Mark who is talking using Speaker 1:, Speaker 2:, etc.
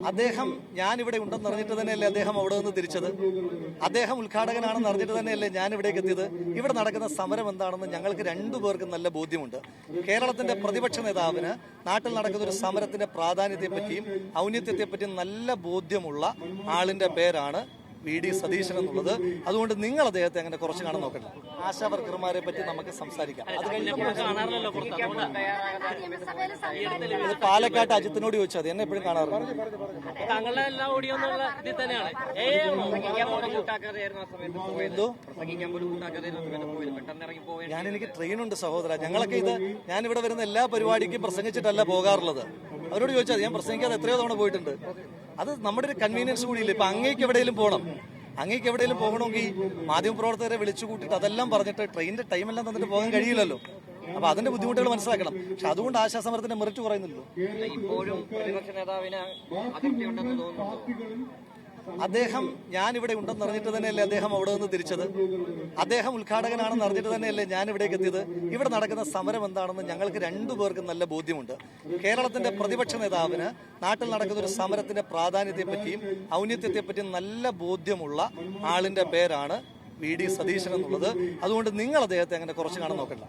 Speaker 1: അദ്ദേഹം ഞാനിവിടെ ഉണ്ടെന്ന് അറിഞ്ഞിട്ട് തന്നെയല്ലേ അദ്ദേഹം അവിടെ നിന്ന് തിരിച്ചത്. അദ്ദേഹം ഉദ്ഘാടകനാണെന്ന് അറിഞ്ഞിട്ട് തന്നെയല്ലേ ഞാൻ ഇവിടേക്ക് എത്തിയത്. ഇവിടെ നടക്കുന്ന സമരം എന്താണെന്ന് ഞങ്ങൾക്ക് രണ്ടുപേർക്കും നല്ല ബോധ്യമുണ്ട്. കേരളത്തിന്റെ പ്രതിപക്ഷ നേതാവിന് നാട്ടിൽ നടക്കുന്ന ഒരു സമരത്തിന്റെ പ്രാധാന്യത്തെപ്പറ്റിയും ഔന്നത്യത്തെപ്പറ്റിയും നല്ല ബോധ്യമുള്ള ആളിന്റെ പേരാണ് VD സതീശൻ എന്നുള്ളത്. അതുകൊണ്ട് നിങ്ങൾ അദ്ദേഹത്തെ അങ്ങനെ കുറച്ച് കാണാൻ നോക്കണ്ട. ആശാ വർക്കർമാരെ പറ്റി നമുക്ക് സംസാരിക്കാം. അത് പാലക്കാട്ട് അജിത്തിനോട് ചോദിച്ചാൽ മതി, എന്നെ എപ്പോഴും കാണാറുണ്ട്. എനിക്ക് ട്രെയിനുണ്ട് സഹോദര. ഞങ്ങളൊക്കെ ഞാൻ ഇവിടെ വരുന്ന എല്ലാ പരിപാടിക്കും പ്രസംഗിച്ചിട്ടല്ല പോകാറുള്ളത്. അവരോട് ചോദിച്ചാൽ ഞാൻ പ്രസംഗിക്കാതെ എത്രയോ തവണ പോയിട്ടുണ്ട്. അത് നമ്മുടെ ഒരു കൺവീനിയൻസ് കൂടിയില്ല. ഇപ്പൊ അങ്ങേക്ക് എവിടെയെങ്കിലും പോകണം, അങ്ങേക്ക് എവിടെയെങ്കിലും പോകണമെങ്കിൽ മാധ്യമപ്രവർത്തകരെ വിളിച്ചു കൂട്ടിയിട്ട് അതെല്ലാം പറഞ്ഞിട്ട് ട്രെയിനിന്റെ ടൈമെല്ലാം തന്നിട്ട് പോകാൻ കഴിയില്ലല്ലോ. അപ്പൊ അതിന്റെ ബുദ്ധിമുട്ടുകൾ മനസ്സിലാക്കണം. പക്ഷെ അതുകൊണ്ട് ആശാസമരത്തിന്റെ മെറിറ്റ് കുറയുന്നില്ലല്ലോ.
Speaker 2: ഇപ്പോഴും പ്രതിപക്ഷ നേതാവിന് അതൃപ്തിയുണ്ടെന്ന് തോന്നുന്നു.
Speaker 1: അദ്ദേഹം ഞാനിവിടെ ഉണ്ടെന്ന് അറിഞ്ഞിട്ട് തന്നെയല്ലേ അദ്ദേഹം അവിടെ നിന്ന് തിരിച്ചത്. അദ്ദേഹം ഉദ്ഘാടകനാണെന്ന് അറിഞ്ഞിട്ട് തന്നെയല്ലേ ഞാൻ ഇവിടേക്ക് എത്തിയത്. ഇവിടെ നടക്കുന്ന സമരം എന്താണെന്ന് ഞങ്ങൾക്ക് രണ്ടുപേർക്കും നല്ല ബോധ്യമുണ്ട്. കേരളത്തിന്റെ പ്രതിപക്ഷ നേതാവിന് നാട്ടിൽ നടക്കുന്ന ഒരു സമരത്തിന്റെ പ്രാധാന്യത്തെപ്പറ്റിയും ഔന്നത്യത്തെപ്പറ്റിയും നല്ല ബോധ്യമുള്ള ആളിന്റെ പേരാണ് VD സതീശൻ എന്നുള്ളത്. അതുകൊണ്ട് നിങ്ങൾ അദ്ദേഹത്തെ അങ്ങനെ കുറച്ച് കാണാൻ നോക്കണ്ട.